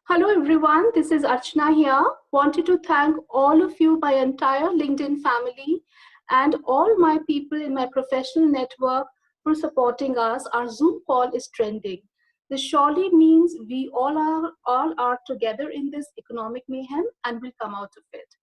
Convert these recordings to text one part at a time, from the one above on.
Hello everyone, this is Archana here. Wanted to thank all of you, my entire LinkedIn family, and all my people in my professional network for supporting us. Our Zoom call is trending. This surely means we all are together in this economic mayhem and will come out of it.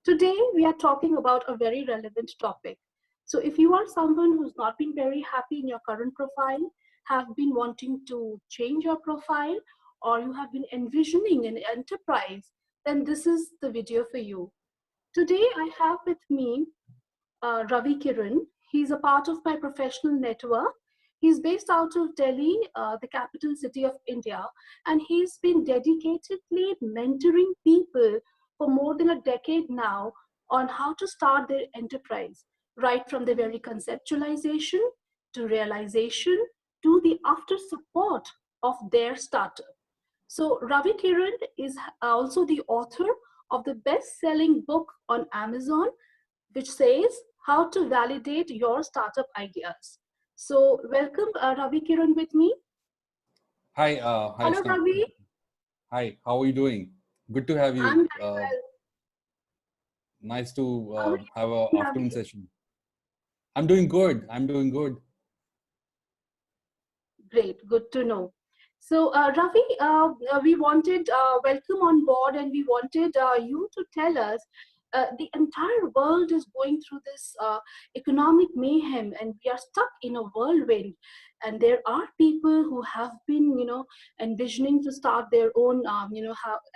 Today we are talking about a very relevant topic. So if you are someone who's not been very happy in your current profile, have been wanting to change your profile, or you have been envisioning an enterprise, then this is the video for you. Today I have with me Ravi Kiran. He's a part of my professional network. He's based out of Delhi, the capital city of India, and he's been dedicatedly mentoring people for more than a decade now on how to start their enterprise, right from the very conceptualization to realization to the after support of their startup. So Ravi Kiran is also the author of the best-selling book on Amazon, which says how to validate your startup ideas. So welcome Ravi Kiran with me. Hi, Hello Archana. Ravi. Hi, how are you doing? Good to have I'm you. very well. Nice to How are have you a doing, afternoon Ravi? session. I'm doing good. I'm doing good. Great, good to know. So, Ravi, we wanted welcome on board, and we wanted you to tell us. The entire world is going through this economic mayhem, and we are stuck in a whirlwind. And there are people who have been, envisioning to start their own,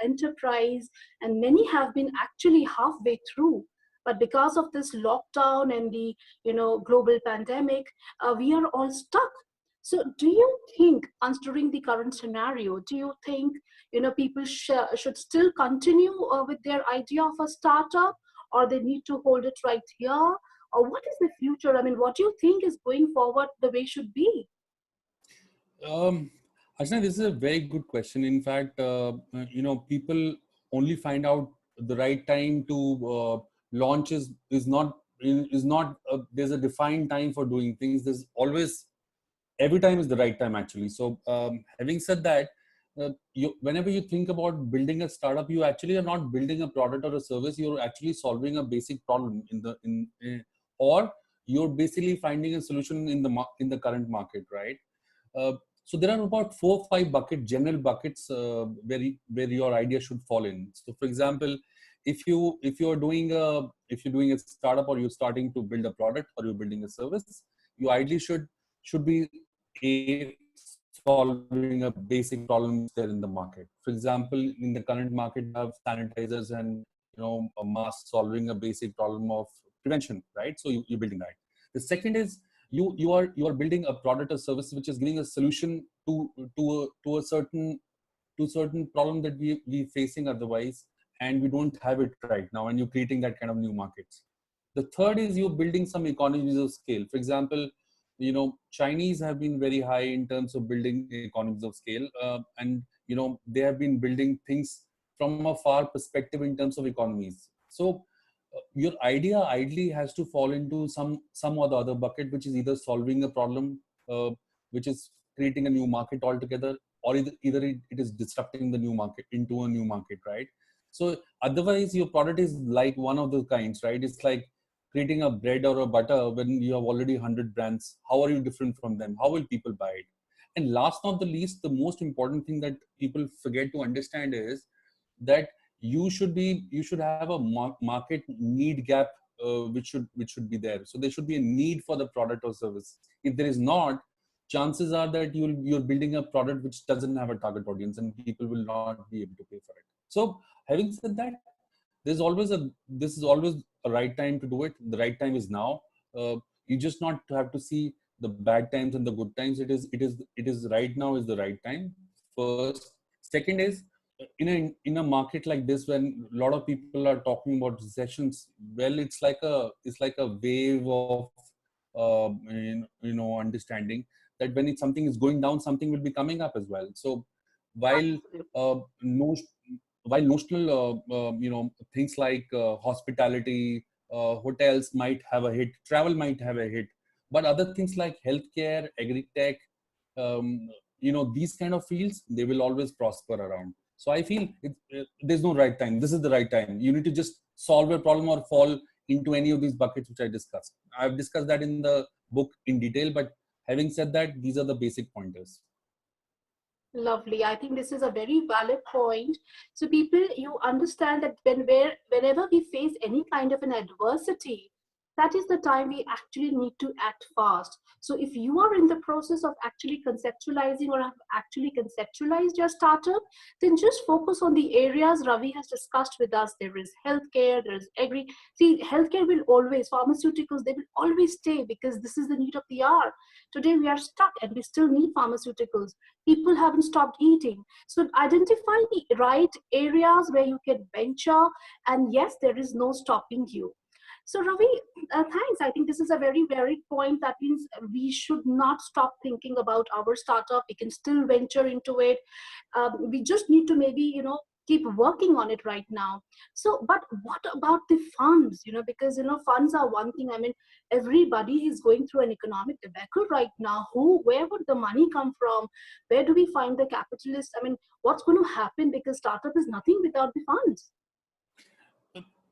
enterprise, and many have been actually halfway through. But because of this lockdown and the, global pandemic, we are all stuck. So, do you think, considering the current scenario, do you think people should still continue with their idea of a startup, or they need to hold it right here, or what is the future? I mean, what do you think is going forward the way should be? Um, Archana, this is a very good question. In fact, people only find out the right time to launch is not. There's a defined time for doing things. There's always every time is the right time actually. So having said that, whenever you think about building a startup, you actually are not building a product or a service. You're actually solving a basic problem or you're basically finding a solution in the current market, right? uh, so there are about 4 or 5 general buckets where your idea should fall in. So for example, if you're doing a startup, or you're starting to build a product, or you're building a service, you ideally should be solving a basic problem which is there in the market. For example, in the current market, you have sanitizers and a mask solving a basic problem of prevention, right? So you're building that. The second is you are building a product or service which is giving a solution to a certain problem that we facing otherwise, and we don't have it right now, and you're creating that kind of new markets. The third is you're building some economies of scale. For example, Chinese have been very high in terms of building economies of scale, and they have been building things from a far perspective in terms of economies. So your idea ideally has to fall into some or the other bucket, which is either solving a problem, uh, which is creating a new market altogether, or either it is disrupting the new market into a new market, right? So otherwise your product is like one of those kinds, right? It's like creating a bread or a butter when you have already 100 brands. How are you different from them? How will people buy it? And last not the least, the most important thing that people forget to understand is that you should have a market need gap, which should be there. So there should be a need for the product or service. If there is not, chances are that you're building a product which doesn't have a target audience, and people will not be able to pay for it. So having said that, this is always a right time to do it. The right time is now. You just not have to see the bad times and the good times. It is right now is the right time first. Second is, in a market like this, when a lot of people are talking about recessions, well, it's like a wave of understanding that when something is going down, something will be coming up as well. So while Absolutely. no while notional things like hospitality, hotels might have a hit, travel might have a hit, but other things like healthcare, agri tech, these kind of fields, they will always prosper around. So I feel there's no right time. This is the right time. You need to just solve a problem or fall into any of these buckets which I discussed. I've discussed that in the book in detail, but having said that, these are the basic pointers. Lovely. I think this is a very valid point. So people, you understand that whenever we face any kind of an adversity, that is the time we actually need to act fast. So if you are in the process of actually conceptualizing or have actually conceptualized your startup, then just focus on the areas Ravi has discussed with us. There is healthcare, there is agri. See, healthcare will always, pharmaceuticals, they will always stay because this is the need of the hour. Today we are stuck and we still need pharmaceuticals. People haven't stopped eating. So identify the right areas where you can venture, and yes, there is no stopping you. So Ravi, thanks. I think this is a very valid point. That means we should not stop thinking about our startup. We can still venture into it. We just need to maybe, keep working on it right now. So, but what about the funds? Because, funds are one thing. I mean, everybody is going through an economic debacle right now. Where would the money come from? Where do we find the capitalists? I mean, what's going to happen? Because startup is nothing without the funds.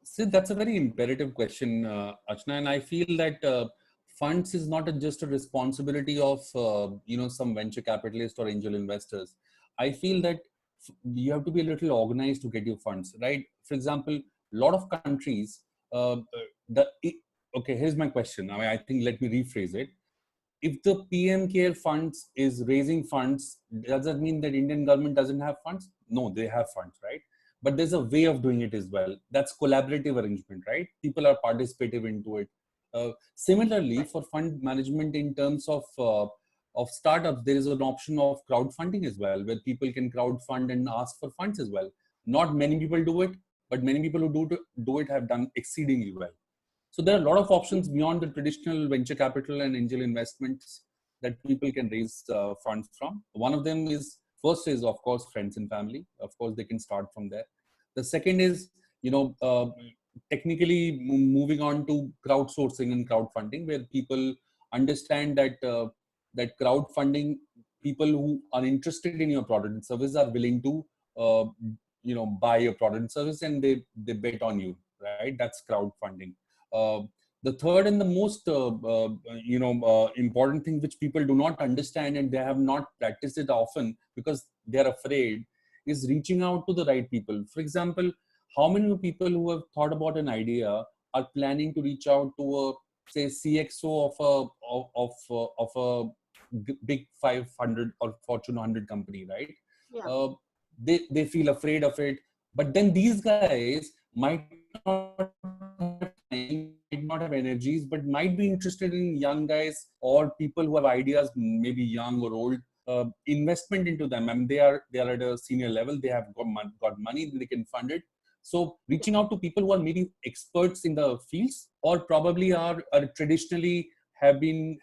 See, that's a very imperative question, Archana, and I feel that funds is not just a responsibility of some venture capitalists or angel investors. I feel that you have to be a little organized to get your funds, right? For example, a lot of countries, okay, here's my question. I mean, I think let me rephrase it. If the PM Care funds is raising funds, does that mean that Indian government doesn't have funds? No, they have funds, right? But there's a way of doing it as well. That's collaborative arrangement, right? People are participative into it. Similarly, for fund management in terms of startups, there is an option of crowdfunding as well, where people can crowdfund and ask for funds as well. Not many people do it, but many people who do it have done exceedingly well. So there are a lot of options beyond the traditional venture capital and angel investments that people can raise funds from. One of them is, first is of course friends and family. Of course, they can start from there. The second is, technically moving on to crowdsourcing and crowdfunding, where people understand that crowdfunding, people who are interested in your product and service are willing to buy your product and service, and they bet on you, right? That's crowdfunding. The third and the most important thing which people do not understand and they have not practiced it often because they're afraid, is reaching out to the right people. For example, how many people who have thought about an idea are planning to reach out to a, say, CXO of a big 500 or Fortune 100 company, right? Yeah. They feel afraid of it, but then these guys might not have time, might not have energies, but might be interested in young guys or people who have ideas, maybe young or old. Investment into them. I mean, they are at a senior level. They have got money. They can fund it. So reaching out to people who are maybe experts in the fields, or probably are traditionally have been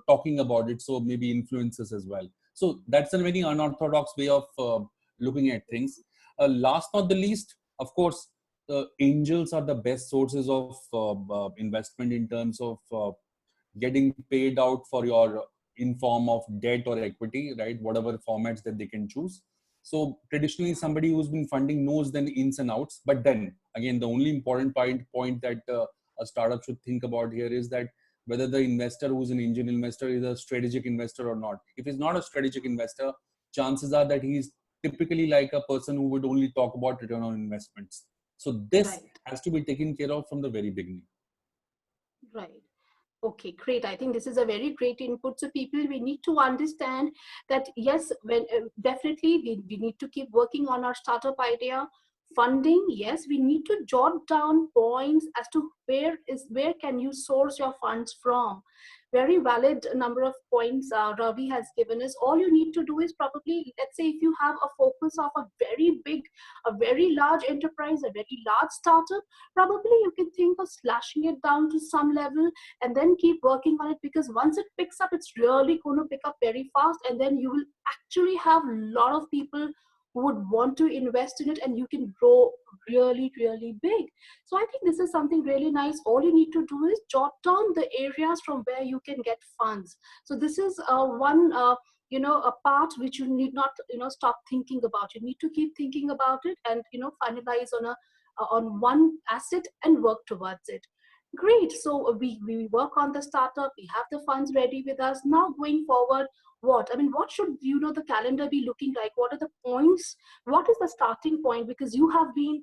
talking about it. So maybe influencers as well. So that's a very unorthodox way of looking at things. Last not the least, of course, angels are the best sources of investment in terms of getting paid out for your in form of debt or equity, right? Whatever formats that they can choose. So traditionally, somebody who's been funding knows the ins and outs. But then again, the only important point that a startup should think about here is that whether the investor who's an angel investor is a strategic investor or not. If he's not a strategic investor, chances are that he's typically like a person who would only talk about return on investments. So this has to be taken care of from the very beginning. Right. Okay, great. I think this is a very great input. So people, we need to understand that yes, definitely we need to keep working on our startup idea. Funding, yes, we need to jot down points as to where can you source your funds from. Very valid number of points Ravi has given us. All you need to do is probably, let's say if you have a focus of a very large enterprise, a very large startup, probably you can think of slashing it down to some level and then keep working on it, because once it picks up, it's really going to pick up very fast, and then you will actually have a lot of people who would want to invest in it, and you can grow really, really big. So I think this is something really nice. All you need to do is jot down the areas from where you can get funds. So this is one a part which you need not, stop thinking about. You need to keep thinking about it and, finalize on one asset and work towards it. Great. So we work on the startup. We have the funds ready with us. Now going forward, what? I mean, what should, the calendar be looking like? What are the points? What is the starting point? Because you have been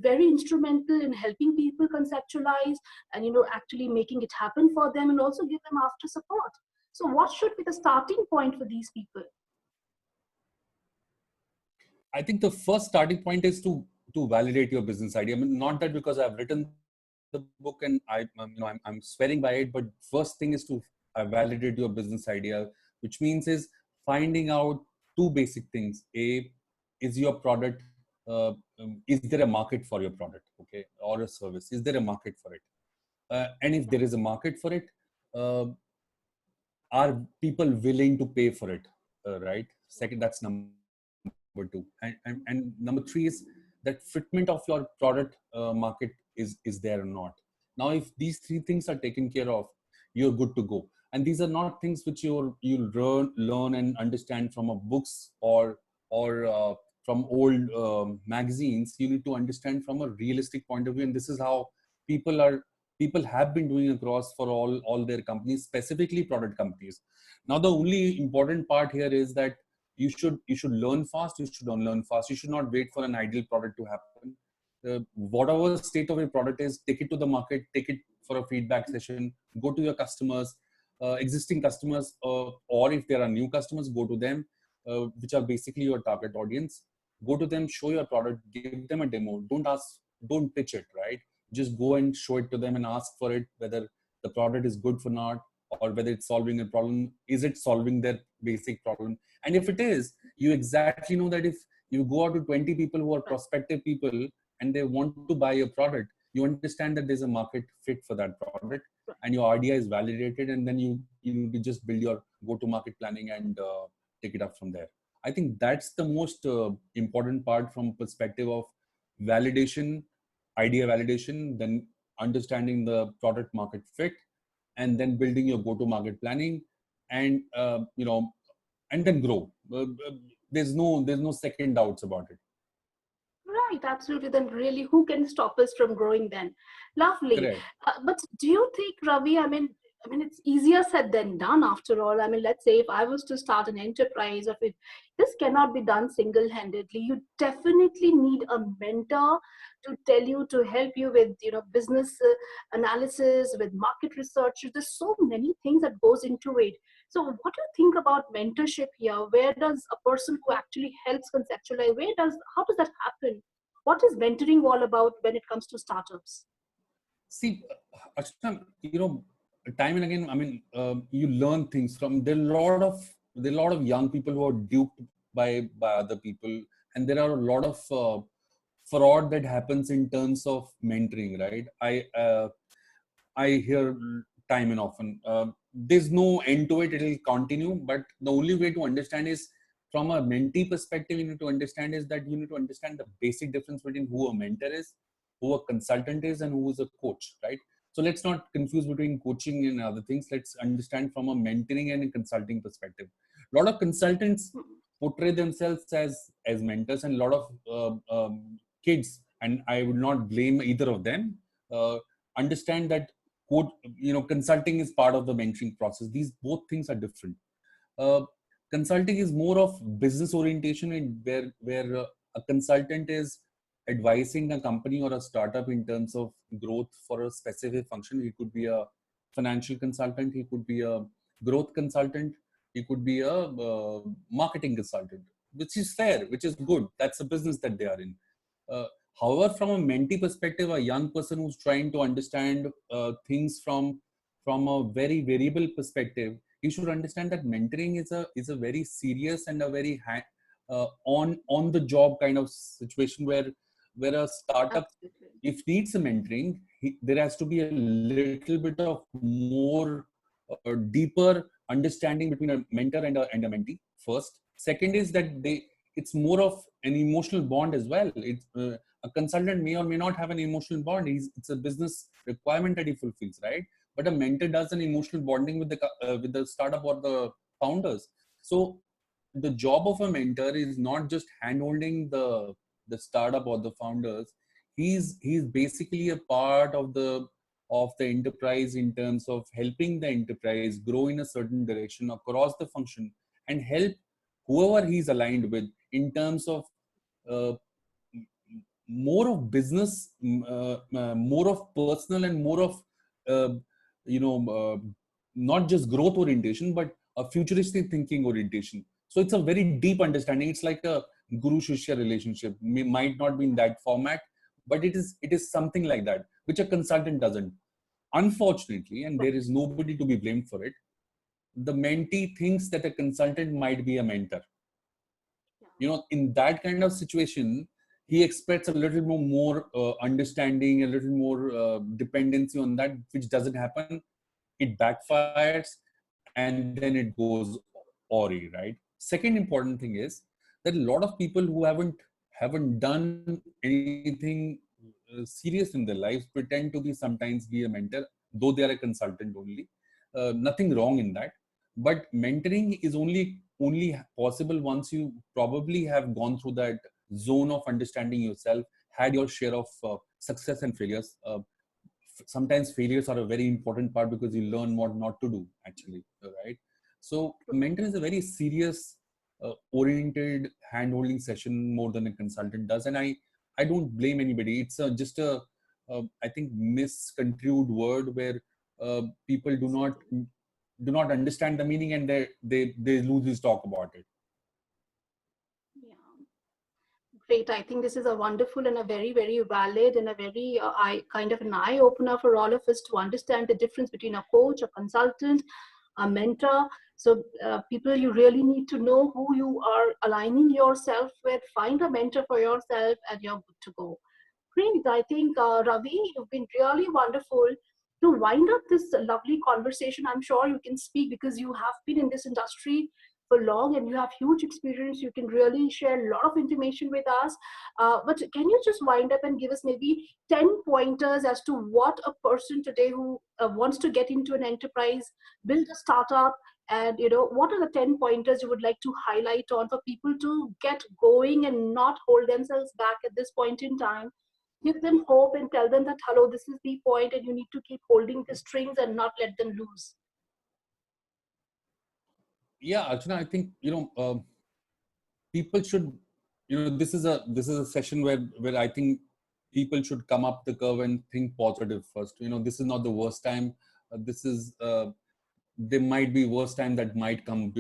very instrumental in helping people conceptualize and, actually making it happen for them and also give them after support. So what should be the starting point for these people? I think the first starting point is to validate your business idea. I mean, not that because I've written the book and I'm swearing by it, but first thing is to validate your business idea, which means is finding out two basic things. A, is your product, is there a market for your product, okay, or a service? Is there a market for it? And if there is a market for it, are people willing to pay for it, right? Second, that's number two. And number three is that fitment of your product market is there or not. Now, if these three things are taken care of, you're good to go. And these are not things which you'll learn and understand from a books or from old magazines. You need to understand from a realistic point of view, and this is how people have been doing across for all their companies, specifically product companies. Now, the only important part here is that you should learn fast. You should unlearn fast. You should not wait for an ideal product to happen. Whatever state of your product is, take it to the market, take it for a feedback session, go to your customers, existing customers, or if there are new customers, go to them, which are basically your target audience. Go to them, show your product, give them a demo. Don't pitch it, right? Just go and show it to them and ask for it, whether the product is good for not, or whether it's solving a problem. Is it solving their basic problem? And if it is, you exactly know that if you go out to 20 people who are prospective people and they want to buy your product, you understand that there's a market fit for that product and your idea is validated, and then you just build your go-to-market planning and take it up from there. I think that's the most important part from perspective of validation, idea validation, then understanding the product market fit, and then building your go-to-market planning, and and then grow. There's no second doubts about it. Right, absolutely. Then really, who can stop us from growing then? Lovely. But do you think, Ravi, I mean, it's easier said than done after all. I mean, let's say if I was to start an enterprise, or if this cannot be done single-handedly, you definitely need a mentor to tell you, to help you with, business analysis, with market research. There's so many things that goes into it. So what do you think about mentorship here? Where does a person who actually helps conceptualize, how does that happen? What is mentoring all about when it comes to startups? See, Archana, time and again, I mean, you learn things from, there are a lot of young people who are duped by other people, and there are a lot of fraud that happens in terms of mentoring, right? I hear time and often. There's no end to it, it'll continue, but the only way to understand is from a mentee perspective, you need to understand is that you need to understand the basic difference between who a mentor is, who a consultant is, and who is a coach, right? So let's not confuse between coaching and other things. Let's understand from a mentoring and a consulting perspective. A lot of consultants portray themselves as mentors, and a lot of kids, and I would not blame either of them, understand that consulting is part of the mentoring process. These both things are different. Consulting is more of business orientation, and where a consultant is advising a company or a startup in terms of growth for a specific function. He could be a financial consultant, he could be a growth consultant, he could be a marketing consultant, which is fair, which is good. That's the business that they are in. However, from a mentee perspective, a young person who's trying to understand things from a very variable perspective, you should understand that mentoring is a very serious and a very on the job kind of situation where a startup, if needs a mentoring, there has to be a little bit of more deeper understanding between a mentor and a mentee first. Second is that it's more of an emotional bond as well. A consultant may or may not have an emotional bond. It's a business requirement that he fulfills, right? But a mentor does an emotional bonding with the startup or the founders. So the job of a mentor is not just hand-holding the startup or the founders. He's basically a part of the enterprise in terms of helping the enterprise grow in a certain direction across the function, and help whoever he's aligned with in terms of uh, more of business, more of personal, and more of uh, you know uh, not just growth orientation, but a futuristic thinking orientation. So it's a very deep understanding. It's like a guru shishya relationship. Might not be in that format, but it is something like that, which a consultant doesn't. Unfortunately, and there is nobody to be blamed for it, the mentee thinks that a consultant might be a mentor. In that kind of situation, he expects a little more understanding, a little more dependency on that, which doesn't happen. It backfires, and then it goes awry, right? Second important thing is that a lot of people who haven't done anything serious in their lives pretend to be sometimes be a mentor, though they are a consultant only. Nothing wrong in that, but mentoring is only possible once you probably have gone through that zone of understanding yourself, had your share of success and failures. Sometimes failures are a very important part because you learn what not to do, actually, right? So mentor is a very serious oriented hand-holding session more than a consultant does, and I don't blame anybody. It's just a I think misconstrued word where people do not understand the meaning, and they lose this talk about it. Yeah. Great. I think this is a wonderful and a very, very valid and a very kind of an eye opener for all of us to understand the difference between a coach, a consultant, a mentor. So people, you really need to know who you are aligning yourself with. Find a mentor for yourself, and you're good to go. Great. I think, Ravi, you've been really wonderful to wind up this lovely conversation. I'm sure you can speak because you have been in this industry for long and you have huge experience. You can really share a lot of information with us. But can you just wind up and give us maybe 10 pointers as to what a person today who wants to get into an enterprise, build a startup, and what are the 10 pointers you would like to highlight on for people to get going and not hold themselves back at this point in time? Give them hope and tell them that, hello, this is the point and you need to keep holding the strings and not let them loose. Yeah, Archana, I think people should, this is a session where I think people should come up the curve and think positive first. This is not the worst time. This is There might be worse time that might come,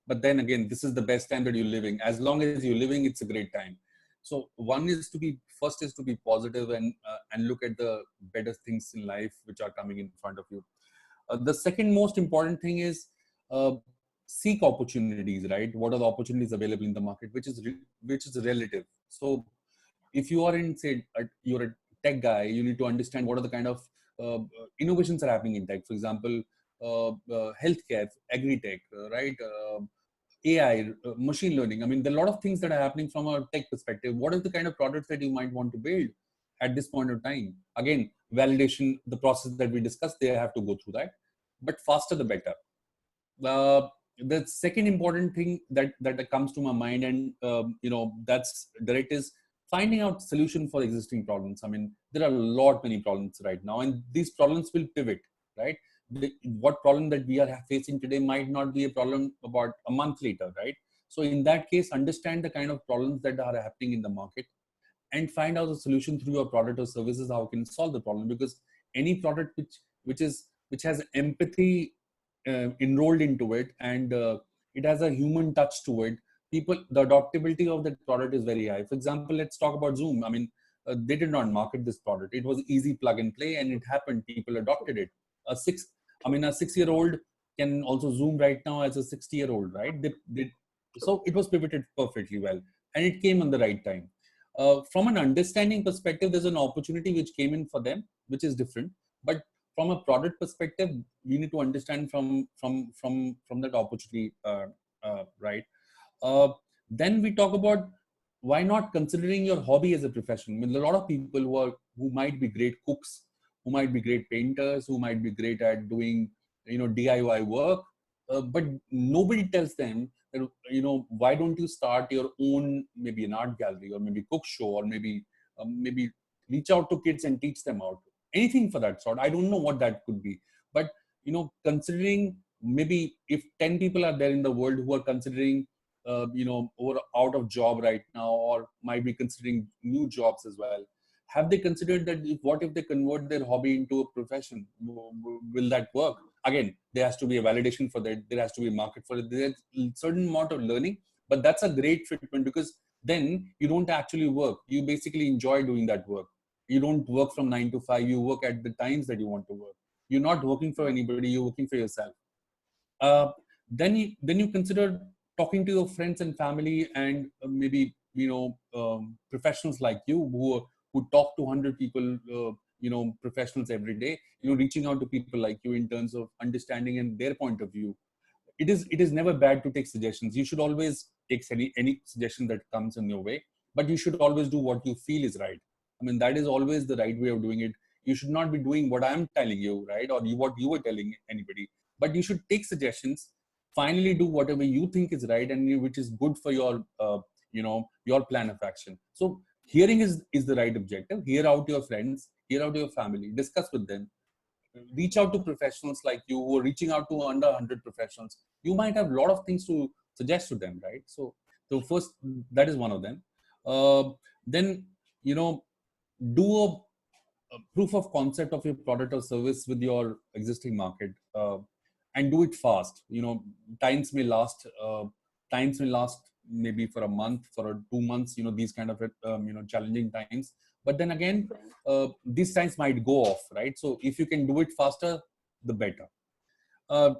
but then again, this is the best time that you're living. As long as you're living, it's a great time. So first is to be positive, and look at the better things in life which are coming in front of you. The second most important thing is uh, seek opportunities, right? What are the opportunities available in the market, which is relative. So if you are in, say, you're a tech guy, you need to understand what are the kind of innovations are happening in tech. For example, healthcare, agri-tech, right? AI, machine learning. I mean, there are a lot of things that are happening from a tech perspective. What is the kind of products that you might want to build at this point of time? Again, validation, the process that we discussed, they have to go through that, but faster the better. The second important thing that comes to my mind, and that's direct, is finding out solution for existing problems. I mean, there are many problems right now, and these problems will pivot, right? What problem that we are facing today might not be a problem about a month later, right? So in that case, understand the kind of problems that are happening in the market, and find out the solution through your product or services, how can solve the problem. Because any product which has empathy enrolled into it, and it has a human touch to it, the adoptability of that product is very high. For example, let's talk about Zoom. I mean, they did not market this product. It was easy plug and play, and it happened. People adopted it. A 6-year-old can also Zoom right now as a 60-year-old, right? So it was pivoted perfectly well, and it came on the right time. From an understanding perspective, there's an opportunity which came in for them, which is different. But from a product perspective, we need to understand from that opportunity, right? Uh, then we talk about why not considering your hobby as a profession. I mean, a lot of people who might be great cooks, who might be great painters, who might be great at doing DIY work, but nobody tells them why don't you start your own, maybe an art gallery, or maybe cook show, or maybe reach out to kids and teach them out, anything for that sort. I don't know what that could be, but considering maybe if 10 people are there in the world who are considering or out of job right now, or might be considering new jobs as well, have they considered that what if they convert their hobby into a profession? Will that work? Again, there has to be a validation for that. There has to be a market for it. There's a certain amount of learning, but that's a great fitment, because then you don't actually work. You basically enjoy doing that work. You don't work from 9 to 5. You work at the times that you want to work. You're not working for anybody. You're working for yourself. Uh, then you consider talking to your friends and family, and maybe professionals like you who talk to 100 people, professionals every day, reaching out to people like you in terms of understanding and their point of view. It is never bad to take suggestions. You should always take any suggestion that comes in your way, but you should always do what you feel is right. I mean, that is always the right way of doing it. You should not be doing what I'm telling you, right, or what you were telling anybody, but you should take suggestions, finally do whatever you think is right, and which is good for your your plan of action. So hearing is the right objective. Hear out your friends, hear out your family, discuss with them, reach out to professionals like you who are reaching out to under 100 professionals. You might have a lot of things to suggest to them, right? So first, that is one of them. Then do a proof of concept of your product or service with your existing market, and do it fast. Times may last maybe for a month, for 2 months, these kind of challenging times. But then again, these times might go off, right? So if you can do it faster, the better.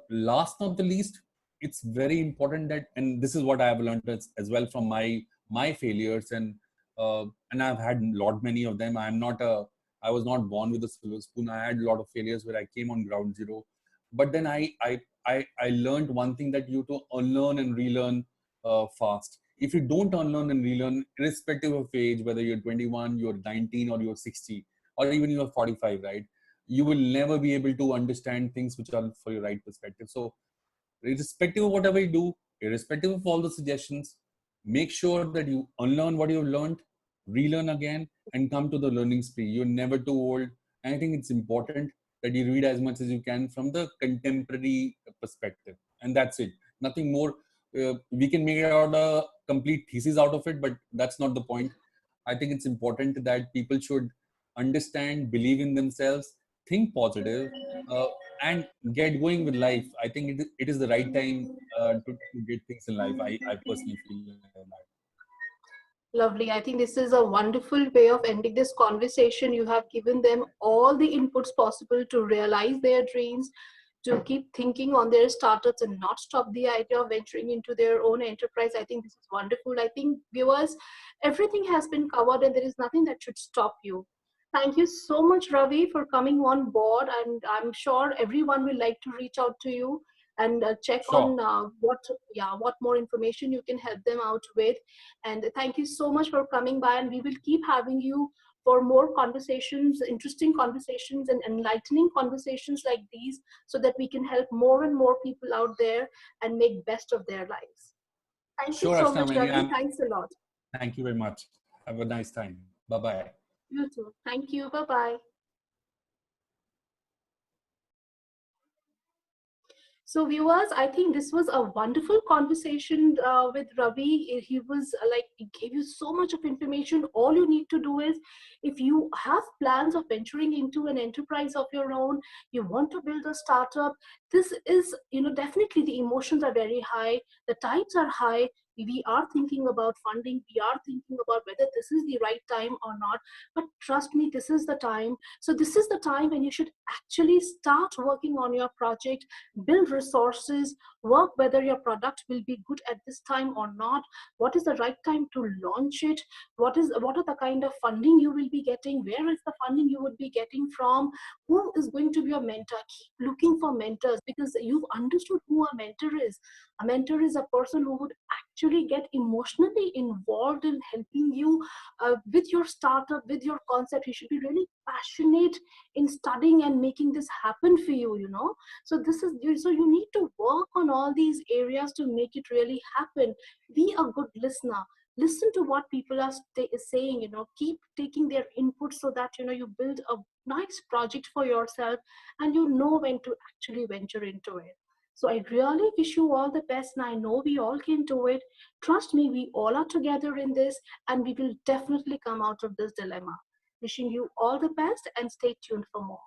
Last not the least, it's very important that, and this is what I have learned as well from my failures, and I've had many of them. I was not born with a silver spoon. I had a lot of failures where I came on ground zero. But then I learned one thing, that you have to unlearn and relearn fast. If you don't unlearn and relearn, irrespective of age, whether you're 21, you're 19, or you're 60, or even you're 45, right? You will never be able to understand things which are for your right perspective. So irrespective of whatever you do, irrespective of all the suggestions, make sure that you unlearn what you've learned, relearn again, and come to the learning spree. You're never too old. And I think it's important that you read as much as you can from the contemporary perspective. And that's it. Nothing more. We can make out a complete thesis out of it, but that's not the point. I think it's important that people should understand, believe in themselves, think positive, and get going with life. I think it is the right time to get things in life. I personally feel that. Lovely. I think this is a wonderful way of ending this conversation. You have given them all the inputs possible to realize their dreams, to keep thinking on their startups and not stop the idea of venturing into their own enterprise. I think this is wonderful. I think, viewers, everything has been covered and there is nothing that should stop you. Thank you so much, Ravi, for coming on board. And I'm sure everyone will like to reach out to you and check Sure. on what more information you can help them out with. And thank you so much for coming by, and we will keep having you for more conversations, interesting conversations and enlightening conversations like these, so that we can help more and more people out there and make best of their lives. Thank you Sure, so Ashna. much, Many. Ravi. Thanks a lot. Thank you very much. Have a nice time. Bye bye. You too. Thank you. Bye-bye. So viewers, I think this was a wonderful conversation with Ravi. He was he gave you so much of information. All you need to do is, if you have plans of venturing into an enterprise of your own, you want to build a startup, this is, definitely the emotions are very high. The tides are high. We are thinking about funding. We are thinking about whether this is the right time or not. But trust me, this is the time. So this is the time when you should actually start working on your project, build resources, work whether your product will be good at this time or not, what is the right time to launch it, what are the kind of funding you will be getting, where is the funding you would be getting from, who is going to be your mentor. Keep looking for mentors, because you've understood who a mentor is. A mentor is a person who would actually get emotionally involved in helping you with your startup, with your concept. He should be really passionate in studying and making this happen for you, you know. So this is so you need to work on all these areas to make it really happen. Be a good listener, listen to what people are saying, you know, keep taking their input so that, you know, you build a nice project for yourself and you know when to actually venture into it. So I really wish you all the best, and I know we all can do it. Trust me, we all are together in this, and we will definitely come out of this dilemma. Wishing you all the best and stay tuned for more.